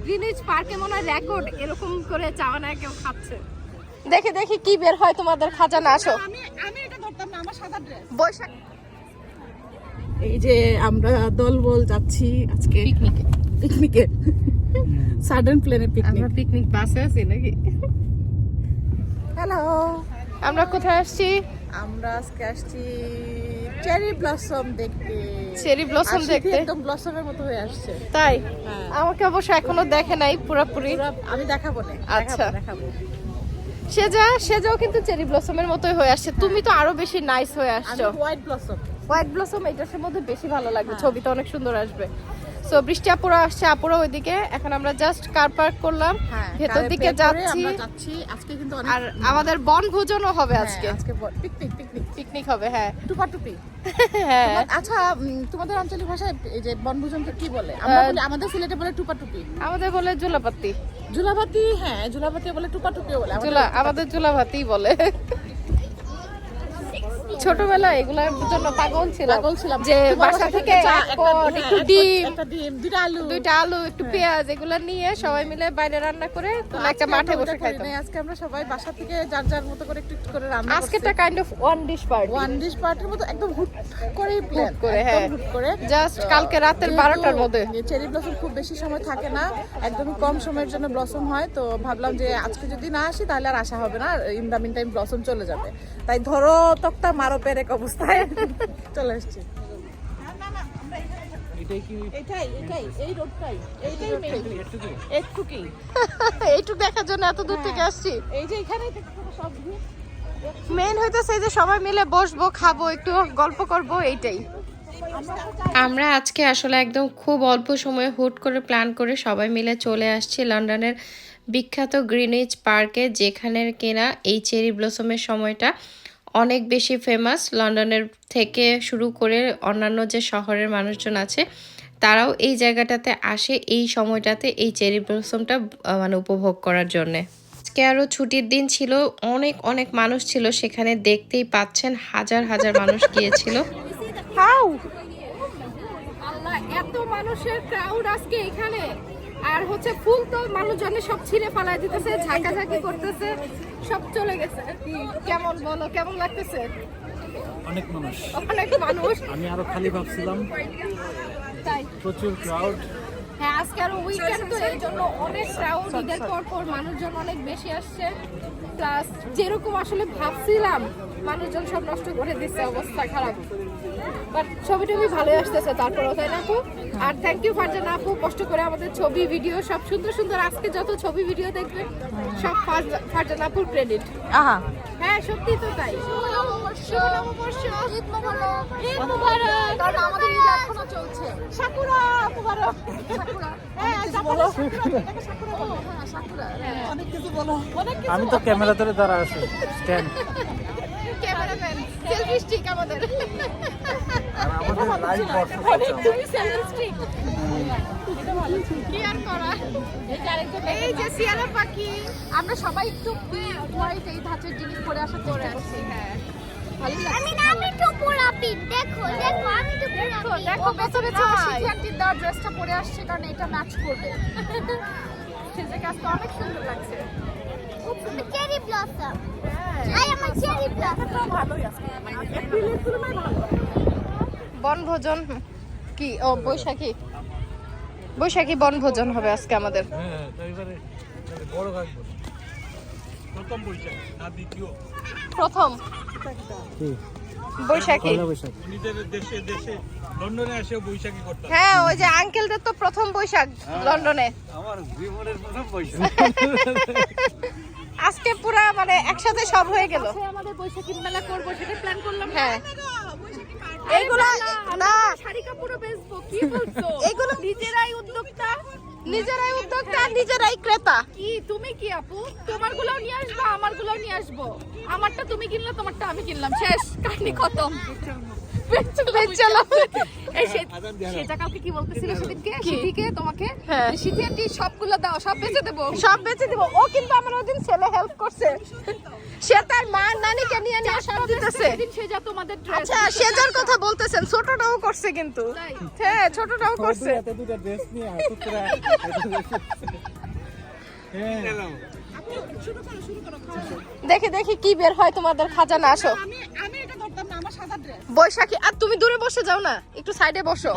Greenidge পার্কে মনে হয় রেকর্ড এরকম করে চাওয়া না কেউ খাচ্ছে। দেখে দেখি কি বের হয় তোমাদের খাজানা। আসো। আমি এটা ধরতাম না, আমার সাদা ড্রেস। বৈশাখ এই যে আমরা দলবল যাচ্ছি আজকে পিকনিকে সাডেন প্লেনে আমরা পিকনিক বাসে আছি নাকি? হ্যালো, আমরা কোথায় আসছি? আমরা আজকে আসছি চেরি ব্লসম দেখতে। চেরি ব্লসম দেখতে? একদম ব্লসমের মতো হয়ে আসছে। তাই? হ্যাঁ। আমাকে অবশ্য এখনো দেখে নাই পুরোপুরি। আমি দেখাবো না। আচ্ছা। দেখাবো। সেজাও কিন্তু চেরি ব্লসমের মতোই হয়ে আসছে। তুমি তো আরো বেশি নাইস হয়ে আসছো। আমি হোয়াইট ব্লসম। হোয়াইট ব্লসম এটার মধ্যে বেশি ভালো লাগবে, ছবিটা অনেক সুন্দর আসবে। সো বৃষ্টি আপুরা আসছে, আপুরা ওইদিকে। এখন আমরা জাস্ট কার পার্ক করলাম, ভেতর দিকে যাচ্ছি। আজকে কিন্তু অনেক আর আমাদের বনভোজনও হবে আজকে। আজকে পিকনিক হবে। হ্যাঁ, টুপাটুপি। হ্যাঁ। আচ্ছা, তোমাদের আঞ্চলিক ভাষায় এই যে বনভোজনকে কি বলে? আমরা বলি, আমাদের সিলেটে বলে টুপাটুপি। আমাদের বলে জুলাপাতি। জুলাভাতি? হ্যাঁ, জুলাভাতি বলে, টুপাটুপি বলে। আমাদের জুলাভাতি বলে। ছোটবেলায় এগুলার জন্য পাগল ছিলাম যে বাসা থেকে একটু ডিম, দুইটা আলু, একটু পেঁয়াজ এগুলা নিয়ে সবাই মিলে বাইরে রান্না করে একটা মাঠে বসে খাইতাম। আজকে আমরা সবাই বাসা থেকে যার যার মতো করে একটু করে রান্না করছি। আজকেটা কাইন্ড অফ ওয়ান ডিশ পার্টির মতো একদম হুট করে প্ল্যান করে। হ্যাঁ, হুট করে জাস্ট কালকে রাতের 12টার মধ্যে। চেরি ব্লসম খুব বেশি সময় থাকে না, একদমই কম সময়ের জন্য ব্লসম হয়। তো ভাবলাম যে আজকে যদি না আসি তাহলে আর আসা হবে না, in the meantime blossom চলে যাবে। তাই ধরো তক্তা মারো পেরেক অবস্থায় চলে আসছি। এইটুকু দেখার জন্য এত দূর থেকে আসছি। এই যে এখানে সব মেন হইতেছে যে সবাই মিলে বসবো, খাবো, একটু গল্প করবো, এইটাই। আমরা আজকে আসলে একদম খুব অল্প সময়ে হুট করে প্ল্যান করে সবাই মিলে চলে আসছি লন্ডনের বিখ্যাত গ্রিনিচ পার্কে, যেখানের কিনা এই চেরি ব্লসমের সময়টা অনেক বেশি ফেমাস। লন্ডনের থেকে শুরু করে অন্যান্য যে শহরের মানুষজন আছে তারাও এই জায়গাটাতে আসে এই সময়টাতে এই চেরি ব্লসমটা মানে উপভোগ করার জন্যে। আজকে আরও ছুটির দিন ছিল, অনেক অনেক মানুষ ছিল সেখানে, দেখতেই পাচ্ছেন হাজার হাজার মানুষ গিয়েছিল। আল্লাহ, এত মানুষের ক্রাউড আজকে এখানে। আর হচ্ছে ফুল তো মানুষজনের সব ছিঁড়ে ফালাই দিতেছে, ঝাঁকাঝাঁকি করতেছে, সব চলে গেছে। কেমন বলো, কেমন লাগতেছে? অনেক মানুষ। আমি আরো খালি ভাবছিলাম, তাই প্রচুর ক্রাউড। হ্যাঁ, আজকে আরো উইকেন্ড তো এই জন্য অনেক ক্রাউড, ঈদের পর মানুষজন অনেক বেশি আসছে। প্লাস যেরকম আসলে ভাবছিলাম মানুষজন সব নষ্ট করে দিচ্ছে, অবস্থা খারাপ। বাট ছবি টবি ভালোই আসতেছে তারপরও, তাই না আপু? আর থ্যাংক ইউ ফারজানা আপু, কষ্ট করে আমাদের ছবি ভিডিও সব সুন্দর সুন্দর, আজকে যত ছবি ভিডিও দেখবেন সব ফারজানা আপুর ক্রেডিট। হ্যাঁ, সত্যি তো তাই। আমি তো ক্যামেরা ধরে দাঁড়া আছি, স্ট্যান্ড। ক্যামেরাম্যান সেলফি স্টিক আমাদের। আমাদের লাইভ তুমি সেলফি স্টিক কি আর করা। এই যে সিয়ারা পাখি, আমরা সবাই একটু হোয়াইট এই ধাঁচের জিনিস পরে আসা করে আসছি। হ্যাঁ, আমি তো পোলাপি। দেখো আমি তো পোলাপি। দেখো পেছনে শিখি আন্টির দেওয়া ড্রেসটা পরে আসছে, কারণ এটা ম্যাচ করবে। সেজে কাজটা অনেক সুন্দর লাগছে। Cherry blossom. আমার চেরি ব্লসম ভালোই আছে, এপ্রিলের তুলনায় ভালো। বনভোজন কি? ও বৈশাখী বনভোজন হবে আজকে আমাদের। হ্যাঁ, তো এবারে বড় কাকবো। প্রথম বৈশাখ না দ্বিতীয়? প্রথম বৈশাখী। নিজের দেশে লন্ডনে এসে বৈশাখী করতে। হ্যাঁ, ওই যে আঙ্কেলদের তো প্রথম বৈশাখ লন্ডনে। আমার জীবনের প্রথম বৈশাখ। আজকে পুরা মানে একসাথে সব হয়ে গেল। আমাদের বৈশাখী মেলা করবো, সেটা প্ল্যান করলাম। হ্যাঁ, এইগুলা না শাড়ি কাপড়ও বেচবো। কি বলছো? এগুলো নিজেরাই উদ্যোক্তা, নিজেরাই ক্রেতা। কি তুমি কি আপু? তোমার গুলোও নিয়ে আসবো, আমার গুলোও নিয়ে আসবো। আমারটা তুমি কিনলে, তোমারটা আমি কিনলাম, শেষ কাহিনী খতম। বেঞ্চ চালাবে। এই সেটা কালকে কি বলতেছিল সেদিনকে সিটিকে তোমাকে হ্যাঁ। সিটি আন্টি সবগুলো দাও সব বেচে দেবো সব বেঁচে দিব। ও কিন্তু আমার ওদিন ছেলে হেল্প করছে, সে তার মা নানিকে নিয়ে নিয়ে সব দিতেছে। সেদিন সে যা তোমাদের ড্রেস আচ্ছা সেজার কথা বলতেছেন, ছোটটাও করছে কিন্তু। হ্যাঁ ছোটটাও করছে। এত দুটো ড্রেস নিয়ে হাত করে দেখি দেখি কি বের হয় তোমাদের খাজানা। আসো আমি এটা ধরতাম না, আমার সাদা ড্রেস। বৈশাখী, আর তুমি দূরে বসে যাও না, একটু সাইডে বসো।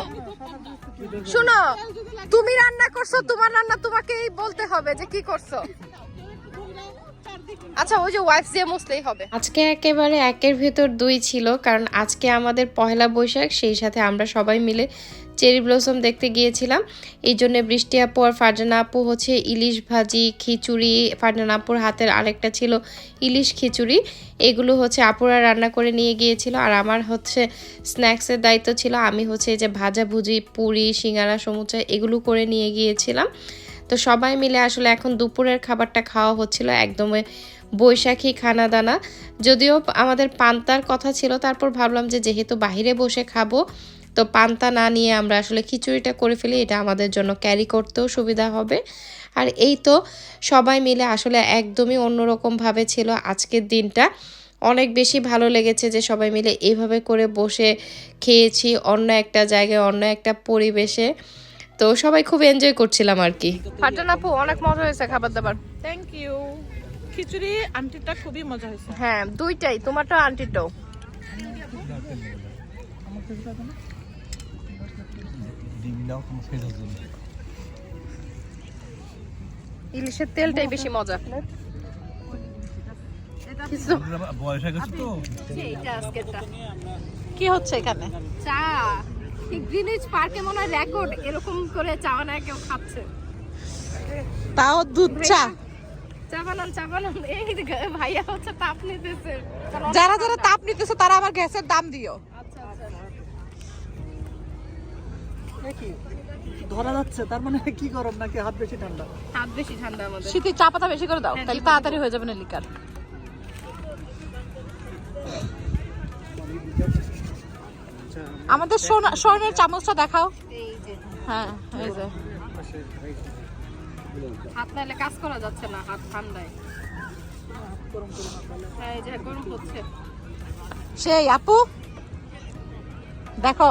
শোনো, তুমি রান্না করছো, তোমার রান্না তোমাকেই বলতে হবে যে কি করছো। আচ্ছা ওই যে ওয়াইফ দিয়ে মুছলেই হবে। আজকে একেবারে একের ভেতর দুই ছিল, কারণ আজকে আমাদের পহেলা বৈশাখ, সেই সাথে আমরা সবাই মিলে চেরি ব্লসম দেখতে গিয়েছিলাম। এই জন্য বৃষ্টি আপু আর ফারজানা আপু হচ্ছে ইলিশ ভাজি, খিচুড়ি, ফারজানা আপুর হাতের আরেকটা ছিল ইলিশ খিচুড়ি, এগুলো হচ্ছে আপুরা রান্না করে নিয়ে গিয়েছিল। আর আমার হচ্ছে স্ন্যাক্সের দায়িত্ব ছিল, আমি হচ্ছে এই যে ভাজাভুজি, পুরি, সিঙ্গারা, সমুচা এগুলো করে নিয়ে গিয়েছিলাম। তো সবাই মিলে আসলে এখন দুপুরের খাবারটা খাওয়া হচ্ছিল একদমই বৈশাখী খানা দানা। যদিও আমাদের পান্তার কথা ছিল, তারপর ভাবলাম যে যেহেতু বাইরে বসে খাবো তো পান্তা না নিয়ে আমরা আসলে খিচুড়িটা করে ফেলি, এটা আমাদের জন্য ক্যারি করতেও সুবিধা হবে। আর এই তো সবাই মিলে আসলে একদমই অন্যরকমভাবে ছিল আজকের দিনটা। অনেক বেশি ভালো লেগেছে যে সবাই মিলে এইভাবে করে বসে খেয়েছি অন্য একটা জায়গায়, অন্য একটা পরিবেশে। তো সবাই খুব এনজয় করছিলাম আর কি। ফারজানা আপু অনেক মজা হয়েছে খাবার দাবার। Thank you. খিচুড়ি আন্টিটা খুবই মজা হয়েছে। হ্যাঁ দুইটাই, তোমারটা আন্টিটাও। ইলিশের তেলটাই বেশি মজা। বয়স হয়ে গেছে তো। এইটা আজকেরটা কি হচ্ছে এখানে? চা গ্রিনিচ পার্কে মনে হয় রেকর্ড এরকম করে চা বানায় কেউ খাচ্ছে। তাও দুধ চা। চা বানান এই ভাইয়া হচ্ছে তাপ নিতেছে। যারা যারা তাপ নিতেছে তারা আবার গ্যাসের দাম দিও। ধরা যাচ্ছে, তার মানে কি গরম নাকি হাত বেশি ঠান্ডা? হাত বেশি ঠান্ডা আমাদের। শীতে চা পাতা বেশি করে দাও, তাহলে তাড়াতাড়ি হয়ে যাবে না লিকার। আমাদের স্বর্ণের চামচটা দেখাও। এই যে হ্যাঁ এই যে হাত নাইলে কাজ করা যাচ্ছে না, হাত ঠান্ডায়। হ্যাঁ এই যে গরম হচ্ছে। সেই আপু দেখো,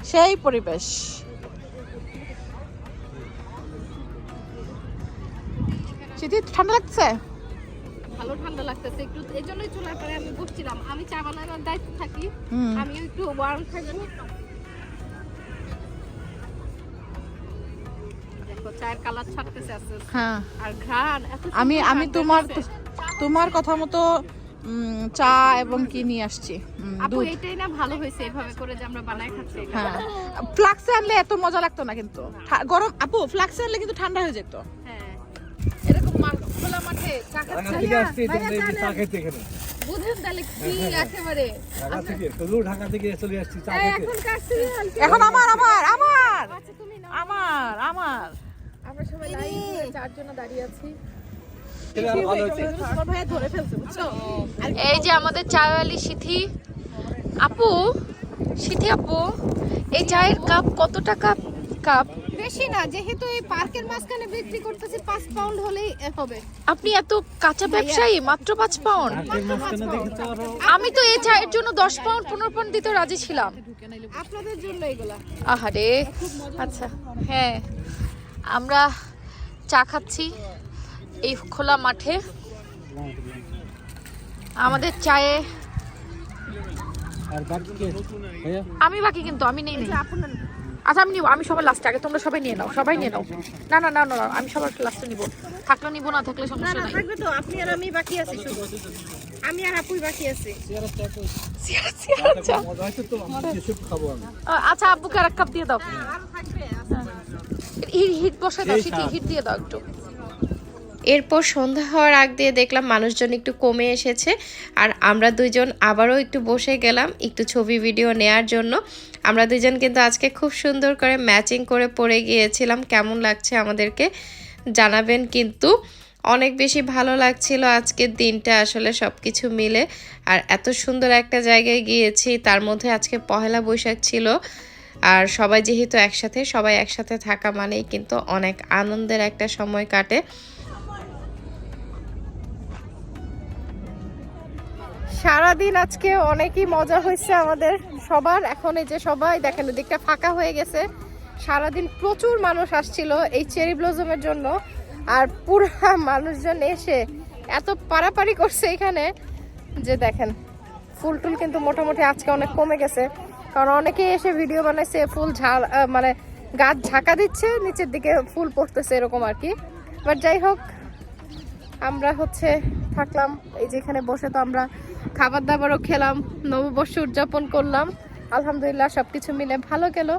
সেই পরিবেশ। শীতে ঠান্ডা লাগছে? ভালো ঠান্ডা লাগতেছে একটু, এই জন্যই চুলার পরে আমি বসছিলাম। আমি চা বানানোর দায়িত্ব থাকি, আমি একটু ওয়ার্ম থাকবো। দেখো চায়ের কালার ছাড়তেছে আস্তে আস্তে। হ্যাঁ আর ঘ্রাণ এত সুন্দর আমি ঘ্রাণ তোমার বেরোচ্ছে। তোমার কথা মতো চা এবং কি নিয়ে আসছি, আপু দুধ। এটাই না ভালো হয়েছে এভাবে করে যে আমরা বানাই খাচ্ছি এটা। হ্যাঁ ফ্লাক্সে আনলে এত মজা লাগতো না, কিন্তু গরম আপু ফ্লাক্সে আনলে কিন্তু ঠান্ডা হয়ে যেত। হ্যাঁ এরকম খোলা মাঠে চা খাচ্ছি থেকে আসছি তোমরা এই যে চা খেতে এখানে। বুঝেন তাহলে কি একেবারে ঢাকা থেকে, শুধু ঢাকা থেকে চলে আসছি চা খেতে। এখন কাছে এখন আমার আমার আমার আচ্ছা তুমি নাও। আমার আমার আমরা সবাই লাইন ধরে চার জন্য দাঁড়িয়ে আছি। এটা আরো ভালো হচ্ছে। তোমার ভাইয়া ধরে ফেলছে বুঝছো। এই যে আমাদের চাওয়ালি সিথি আপু, সিথি আপু এই চায়ের কাপ কত টাকা কাপ? বেশি না, যেহেতু এই পার্কের মাঝখানে বিক্রি করতেছি 5 পাউন্ড হলেই হবে। আপনি এত কাঁচা ব্যবসায়ী, মাত্র 5 পাউন্ড? এর মাঝখানে দেখে তো আরো আমি তো এই চায়ের জন্য 10 পাউন্ড 15 পাউন্ড দিতে রাজি ছিলাম। আপনাদের জন্য এগুলা। আহারে আচ্ছা হ্যাঁ, আমরা চা খাচ্ছি এই খোলা মাঠে। আমাদের চায়ে আর বাকি কে ভাইয়া? আমি বাকি, কিন্তু আমি নেই নেই। আচ্ছা আমি নিব, আমি সবার লাস্টে, আগে তোমরা সবাই নিয়ে নাও, সবাই নিয়ে নাও। না না না না আমি সবার লাস্টে নিব, থাকলে নিব না থাকলে সমস্যা নাই। থাকবে তো, আপনি আর আমি বাকি আছি শুধু। আমি আর আপুই বাকি আছি। আচ্ছা মজা হচ্ছে তো, আমি কিছু খাবো আমি। আচ্ছা আব্বুকে আর এক কাপ দিয়ে দাও। হিট বসায় দাও, হিট দিয়ে দাও একটু। এরপর সন্ধ্যা হওয়ার আগ দিয়ে দেখলাম মানুষজন একটু কমে এসেছে, আর আমরা দুইজন আবারও একটু বসে গেলাম একটু ছবি ভিডিও নেয়ার জন্য। আমরা দুইজন কিন্তু আজকে খুব সুন্দর করে ম্যাচিং করে পরে গিয়েছিলাম। কেমন লাগছে আমাদেরকে জানাবেন কিন্তু। অনেক বেশি ভালো লাগছিল আজকের দিনটা আসলে সব কিছু মিলে। আর এত সুন্দর একটা জায়গায় গিয়েছি, তার মধ্যে আজকে পহেলা বৈশাখ ছিল। আর সবাই যেহেতু একসাথে, সবাই একসাথে থাকা মানেই কিন্তু অনেক আনন্দের একটা সময় কাটে। সারাদিন আজকে অনেকই মজা হয়েছে আমাদের সবার। এখন এই যে সবাই দেখেন দিকটা ফাঁকা হয়ে গেছে। সারাদিন প্রচুর মানুষ আসছিল এই চেরি ব্লজমের জন্য। আর পুরা মানুষজন এসে এত পারাপারি করছে এখানে যে দেখেন ফুল টুল কিন্তু মোটামুটি আজকে অনেক কমে গেছে, কারণ অনেকে এসে ভিডিও বানাইছে, ফুল মানে গাছ ঝাঁকা দিচ্ছে, নিচের দিকে ফুল পড়তেছে এরকম আর কি। বাট যাই হোক, আমরা থাকলাম এই যে এখানে বসে, তো আমরা খাবার দাবারও খেলাম, নববর্ষ উদযাপন করলাম। আলহামদুলিল্লাহ সবকিছু মিলে ভালো গেল।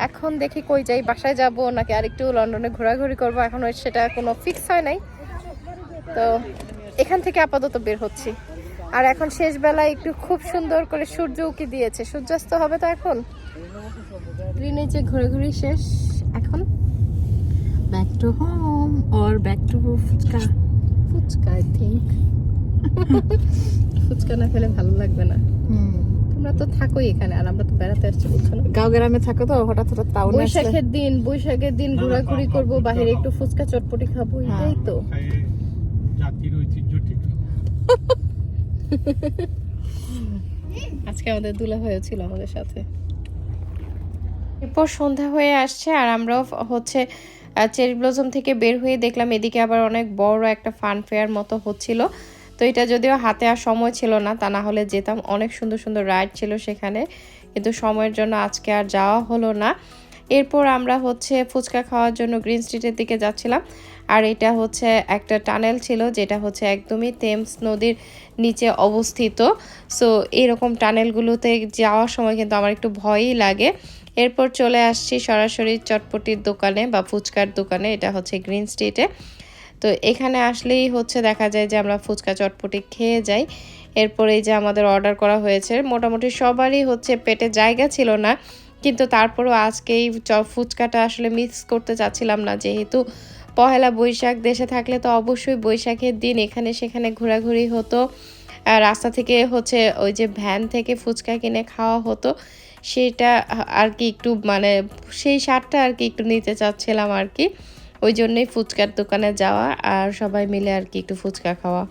এখন দেখি কই যাই, বাসায় যাব নাকি আর একটু লন্ডনে ঘোরাঘুরি করবো, এখনো সেটা কোনো ফিক্স হয় নাই। তো এখান থেকে আপাতত বের হচ্ছি। আর এখন শেষ বেলায় একটু খুব সুন্দর করে সূর্য উকি দিয়েছে, সূর্যাস্ত হবে তো এখন। গ্রিনে যে ঘোরাঘুরি শেষ, এখন back to home or back to fuchka. Fuchka I think fuchka না খেলে ভালো লাগবে না। তোমরা তো থাকোই এখানে, আর আমরা তো বেড়াতে আসছি, বুঝছো না? গাঁও গ্রামে থাকো তো, হঠাৎ হঠাৎ টাউনে আসলে বৈশাখের দিন ঘোরাঘুরি করবো, বাইরে একটু ফুচকা চটপটি খাবো, এটাই তো। জাতির ঐতিহ্য ঠিক না। আজকে আমাদের দুলা হয়েছিল আমাদের সাথে। এরপর সন্ধ্যা হয়ে আসছে আর আমরাও চেরি ব্লসম থেকে বের হয়ে দেখলাম এদিকে আবার অনেক বড় একটা ফান ফেয়ার মতো হচ্ছিল। তো এটা যদিও হাতে আর সময় ছিল না, তা না হলে যেতাম। অনেক সুন্দর সুন্দর রাইড ছিল সেখানে, কিন্তু সময়ের জন্য আজকে আর যাওয়া হলো না। এরপর আমরা ফুচকা খাওয়ার জন্য গ্রিন স্ট্রিটের দিকে যাচ্ছিলাম। আর এটা একটা টানেল ছিল, যেটা একদমই টেমস নদীর নিচে অবস্থিত। সো এরকম টানেলগুলোতে যাওয়ার সময় কিন্তু আমার একটু ভয়ই লাগে। এরপর চলে আসছি সরাসরি চটপটির দোকানে বা ফুচকার দোকানে, এটা গ্রিন স্ট্রিটে। তো এখানে আসলেই দেখা যায় যে আমরা ফুচকা চটপটি খেয়ে যাই। এরপর এই যে আমাদের অর্ডার করা হয়েছে, মোটামুটি সবারই পেটে জায়গা ছিল না, কিন্তু তারপরও আজকে এই ফুচকাটা আসলে মিস করতে চাচ্ছিলাম না। যেহেতু পহেলা বৈশাখ, দেশে থাকলে তো অবশ্যই বৈশাখের দিন এখানে সেখানে ঘোরাঘুরি হতো, রাস্তা থেকে ওই যে ভ্যান থেকে ফুচকা কিনে খাওয়া হতো, সেটা আর কি একটু মানে সেই স্বাদটা আর কি একটু নিতে চাচ্ছিলাম আর কি। ওই জন্যই ফুচকার দোকানে যাওয়া আর সবাই মিলে আর কি একটু ফুচকা খাওয়া।